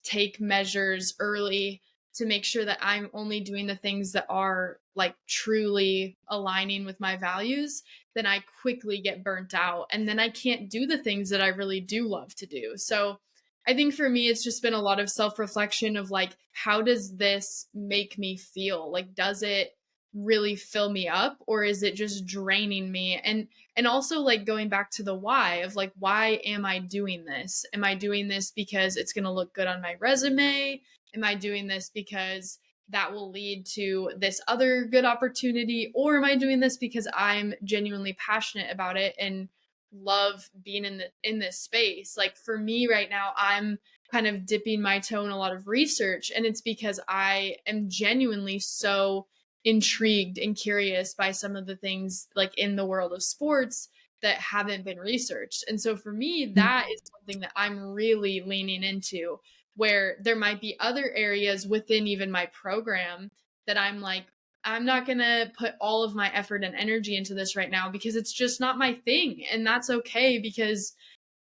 take measures early to make sure that I'm only doing the things that are like truly aligning with my values, then I quickly get burnt out, and then I can't do the things that I really do love to do. So I think for me, it's just been a lot of self-reflection of like, how does this make me feel? Like, does it really fill me up, or is it just draining me? And also like going back to the why of like, why am I doing this? Am I doing this because it's going to look good on my resume? Am I doing this because that will lead to this other good opportunity? Or am I doing this because I'm genuinely passionate about it and love being in this space? Like for me right now, I'm kind of dipping my toe in a lot of research, and it's because I am genuinely so intrigued and curious by some of the things like in the world of sports that haven't been researched. And so for me, that is something that I'm really leaning into, where there might be other areas within even my program that I'm like, I'm not going to put all of my effort and energy into this right now because it's just not my thing. And that's okay, because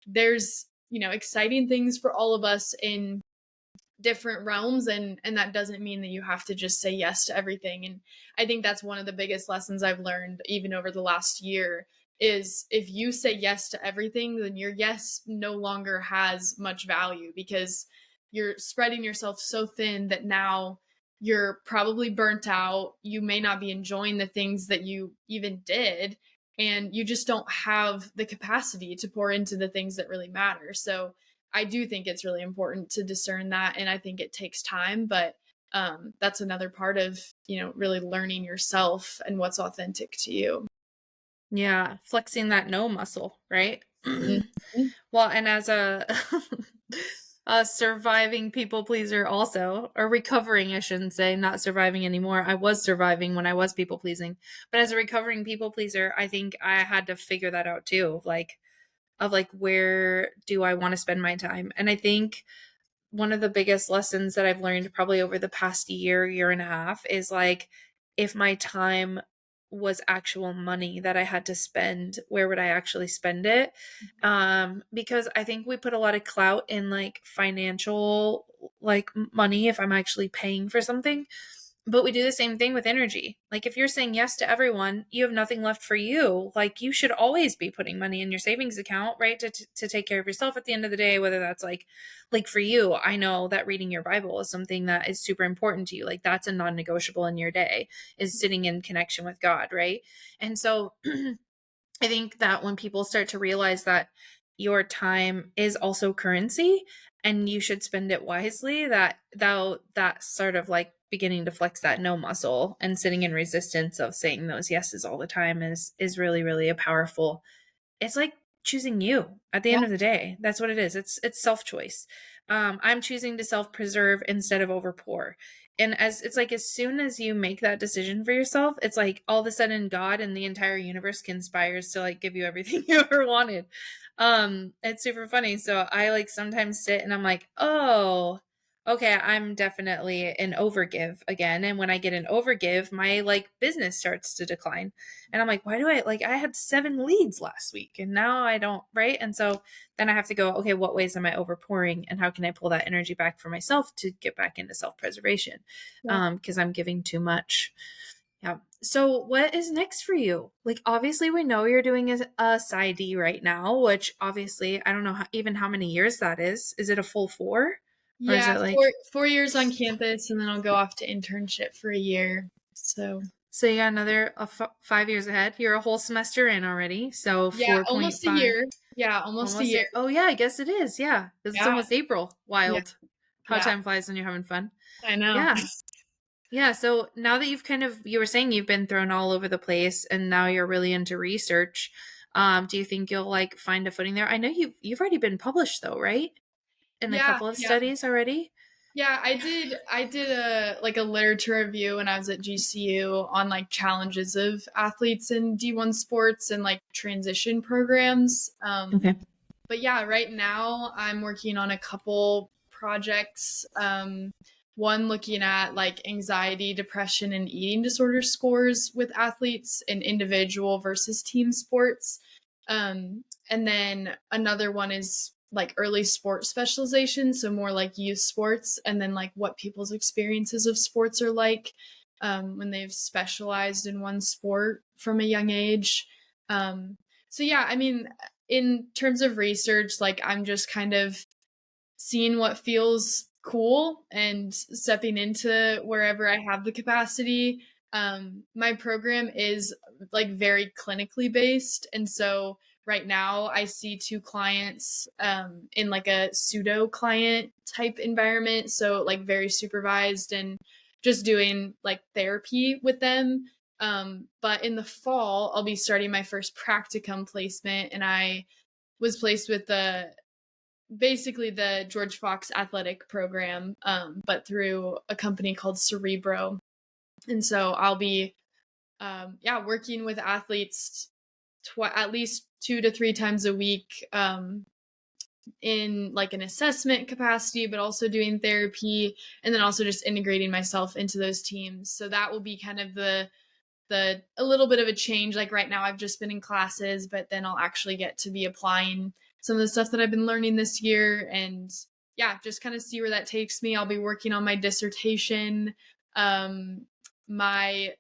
there's, exciting things for all of us in different realms, and that doesn't mean that you have to just say yes to everything. And I think that's one of the biggest lessons I've learned even over the last year is if you say yes to everything, then your yes no longer has much value, because you're spreading yourself so thin that now you're probably burnt out, you may not be enjoying the things that you even did, and you just don't have the capacity to pour into the things that really matter. So I do think it's really important to discern that, and I think it takes time, but that's another part of, really learning yourself and what's authentic to you. Yeah, flexing that no muscle, right? Mhm. Well, and as a a surviving people pleaser also, or recovering, I shouldn't say, not surviving anymore. I was surviving when I was people pleasing. But as a recovering people pleaser, I think I had to figure that out too, of like where do I want to spend my time? And I think one of the biggest lessons that I've learned probably over the past year and a half is like, if my time was actual money that I had to spend, where would I actually spend it? Because I think we put a lot of clout in like financial, like money, if I'm actually paying for something. But we do the same thing with energy. Like if you're saying yes to everyone, you have nothing left for you. Like you should always be putting money in your savings account, right? To take care of yourself at the end of the day, whether that's like for you, I know that reading your Bible is something that is super important to you. Like that's a non-negotiable in your day, is sitting in connection with God, right? And so I think that when people start to realize that your time is also currency and you should spend it wisely, that sort of like beginning to flex that no muscle and sitting in resistance of saying those yeses all the time is really, really a powerful. It's like choosing you at the Yeah. end of the day. That's what it is. It's self-choice. I'm choosing to self-preserve instead of overpour. And as it's like, as soon as you make that decision for yourself, it's like all of a sudden God and the entire universe conspires to like give you everything you ever wanted. It's super funny. So I like sometimes sit and I'm like, oh, okay, I'm definitely an overgive again. And when I get an overgive, my like business starts to decline. And I'm like, why do I had 7 leads last week and now I don't, right? And so then I have to go, okay, what ways am I overpouring and how can I pull that energy back for myself to get back into self-preservation? Yeah. Because I'm giving too much. Yeah. So what is next for you? Like, obviously we know you're doing a PsyD right now, which obviously I don't know even how many years that is. Is it a full 4? Or is Yeah, it four like, 4 years on campus, and then I'll go off to internship for a year. So so you got another 5 years ahead? You're a whole semester in already. So yeah, almost a 4.5. year. Yeah, almost a Almost year. there. Oh yeah, I guess it is. Yeah, because it's Yeah, almost April. yeah, Wild. How yeah. time flies when you're having fun. I know. Yeah. Yeah. So now that you were saying you've been thrown all over the place and now you're really into research, do you think you'll like find a footing there? I know you've already been published though, right? In a Yeah, couple of yeah. studies already? Yeah, I did a literature review when I was at GCU on like challenges of athletes in D1 sports and like transition programs. Okay. But yeah, right now I'm working on a couple projects. One looking at like anxiety, depression, and eating disorder scores with athletes in individual versus team sports. And then another one is like early sports specialization, so more like youth sports, and then like what people's experiences of sports are like when they've specialized in one sport from a young age. So yeah, I mean, in terms of research, like I'm just kind of seeing what feels cool and stepping into wherever I have the capacity. My program is like very clinically based. And so right now I see 2 clients in like a pseudo client type environment. So like very supervised and just doing like therapy with them. But in the fall, I'll be starting my first practicum placement, and I was placed with basically the George Fox athletic program, but through a company called Cerebro. And so I'll be, working with athletes at least 2 to 3 times a week, in like an assessment capacity, but also doing therapy, and then also just integrating myself into those teams. So that will be kind of a little bit of a change. Like right now I've just been in classes, but then I'll actually get to be applying some of the stuff that I've been learning this year, and yeah, just kind of see where that takes me. I'll be working on my dissertation. My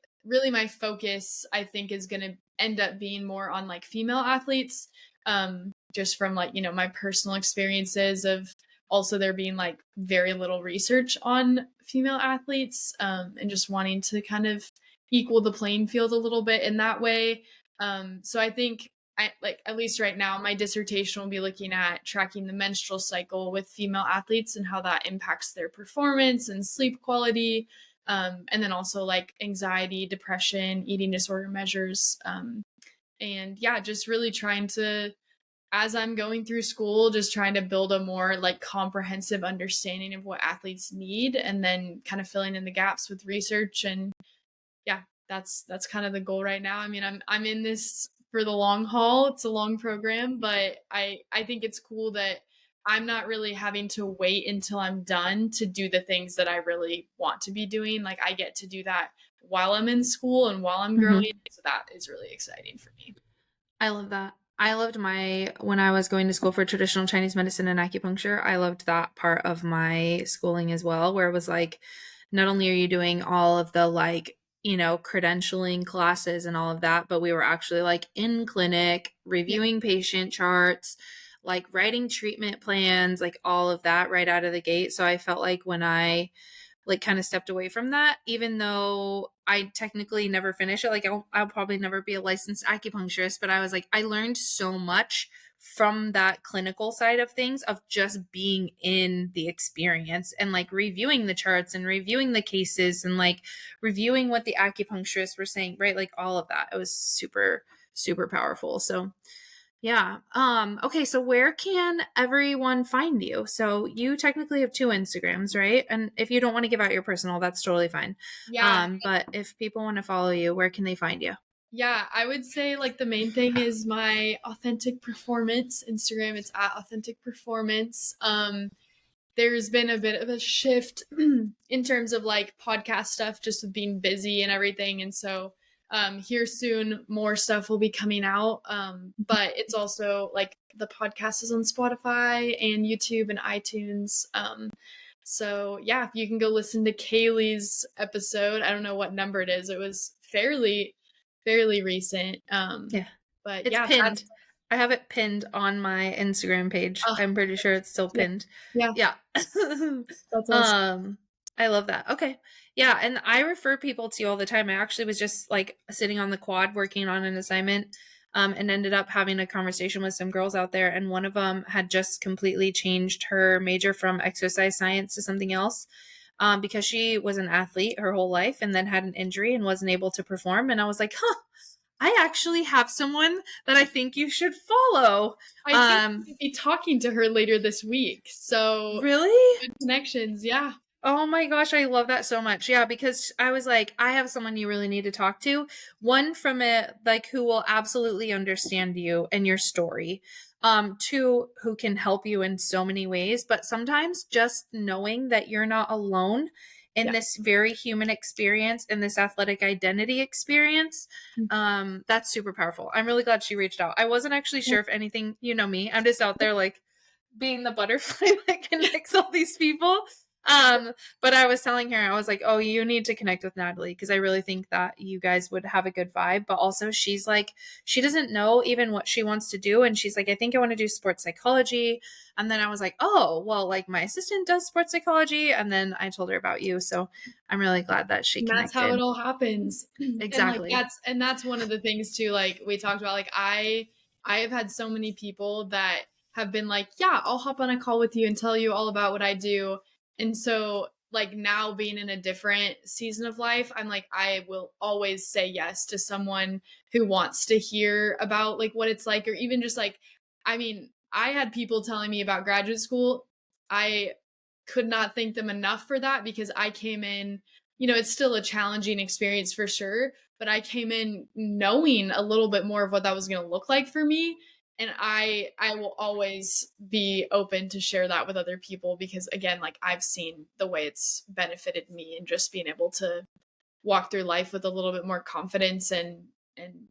focus, I think, is going to end up being more on like female athletes, just from like, my personal experiences of also there being like very little research on female athletes, and just wanting to kind of equal the playing field a little bit in that way. So I think at least right now, my dissertation will be looking at tracking the menstrual cycle with female athletes and how that impacts their performance and sleep quality. And then also like anxiety, depression, eating disorder measures. And yeah, just really trying to, as I'm going through school, just trying to build a more like comprehensive understanding of what athletes need, and then kind of filling in the gaps with research. And yeah, that's kind of the goal right now. I mean, I'm in this for the long haul. It's a long program, but I think it's cool that I'm not really having to wait until I'm done to do the things that I really want to be doing. Like I get to do that while I'm in school and while I'm growing. So that is really exciting for me. I love that. I loved when I was going to school for traditional Chinese medicine and acupuncture, I loved that part of my schooling as well, where it was like, not only are you doing all of the like, credentialing classes and all of that, but we were actually like in clinic, reviewing patient charts, like writing treatment plans, like all of that right out of the gate. So I felt like when I like kind of stepped away from that, even though I technically never finish it. Like I'll probably never be a licensed acupuncturist, but I was like, I learned so much from that clinical side of things, of just being in the experience and like reviewing the charts and reviewing the cases and like reviewing what the acupuncturists were saying, right? Like all of that. It was super, super powerful. So yeah. Okay, so where can everyone find you? So you technically have 2 Instagrams, right? And if you don't want to give out your personal, that's totally fine. Yeah. But if people want to follow you, where can they find you? Yeah, I would say like the main thing is my authentic performance Instagram. It's at authentic performance. There's been a bit of a shift in terms of like podcast stuff, just with being busy and everything. And so here soon, more stuff will be coming out. But it's also like the podcast is on Spotify and YouTube and iTunes. So yeah, if you can go listen to Kaylee's episode, I don't know what number it is. It was fairly recent. Yeah. But It's yeah, pinned. I have it pinned on my Instagram page. I'm pretty sure it's still pinned. Yeah. Yeah. That's awesome. I love that. Okay. Yeah, and I refer people to you all the time. I actually was just like sitting on the quad working on an assignment, and ended up having a conversation with some girls out there, and one of them had just completely changed her major from exercise science to something else, because she was an athlete her whole life and then had an injury and wasn't able to perform. And I was like, huh, I actually have someone that I think you should follow. I think we'll be talking to her later this week. So Really? good connections, yeah. Oh my gosh, I love that so much. Yeah, because I was like, I have someone you really need to talk to. One from it, like, who will absolutely understand you and your story. Two, who can help you in so many ways. But sometimes just knowing that you're not alone in this very human experience, in this athletic identity experience, that's super powerful. I'm really glad she reached out. I wasn't actually sure if anything, you know me, I'm just out there like being the butterfly that connects all these people. But I was telling her, I was like, oh, you need to connect with Natalie because I really think that you guys would have a good vibe. But also, she's like, she doesn't know even what she wants to do. And she's like, I think I want to do sports psychology. And then I was like, oh, well, like my assistant does sports psychology. And then I told her about you. So I'm really glad that she And that's how it connected. all happens. And like Exactly. that's one of the things too, like we talked about, like I have had so many people that have been like, yeah, I'll hop on a call with you and tell you all about what I do. And so like now being in a different season of life, I'm like, I will always say yes to someone who wants to hear about like what it's like, or even just like, I mean, I had people telling me about graduate school. I could not thank them enough for that, because I came in, it's still a challenging experience for sure, but I came in knowing a little bit more of what that was going to look like for me. And I will always be open to share that with other people, because again, like I've seen the way it's benefited me, and just being able to walk through life with a little bit more confidence, and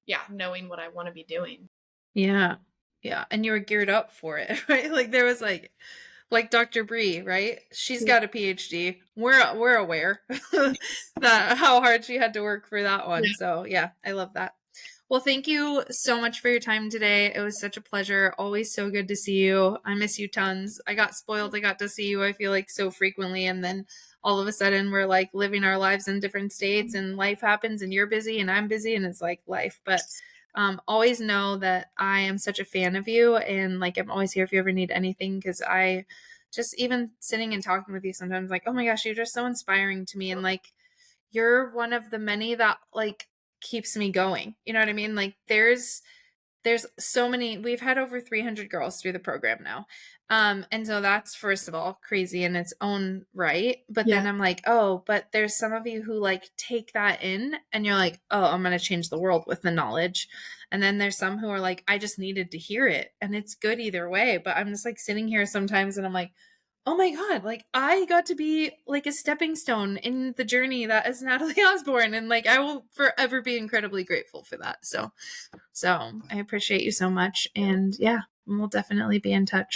yeah, knowing what I want to be doing. Yeah. Yeah. And you were geared up for it, right? Like there was like Dr. Bree, right? She's got a PhD. We're aware that how hard she had to work for that one. Yeah. So yeah, I love that. Well, thank you so much for your time today. It was such a pleasure. Always so good to see you. I miss you tons. I got spoiled. I got to see you, I feel like, so frequently. And then all of a sudden we're like living our lives in different states, and life happens, and you're busy and I'm busy, and it's like life. But always know that I am such a fan of you, and like I'm always here if you ever need anything, because I just, even sitting and talking with you sometimes, like, oh my gosh, you're just so inspiring to me, and like you're one of the many that like keeps me going. You know what I mean? Like there's so many. We've had over 300 girls through the program now. And so that's, first of all, crazy in its own right. But Yeah. then I'm like, oh, but there's some of you who like take that in and you're like, oh, I'm going to change the world with the knowledge. And then there's some who are like, I just needed to hear it. And it's good either way. But I'm just like sitting here sometimes and I'm like, oh my God, like I got to be like a stepping stone in the journey that is Natalie Osborne. And like I will forever be incredibly grateful for that. So I appreciate you so much. And yeah, we'll definitely be in touch.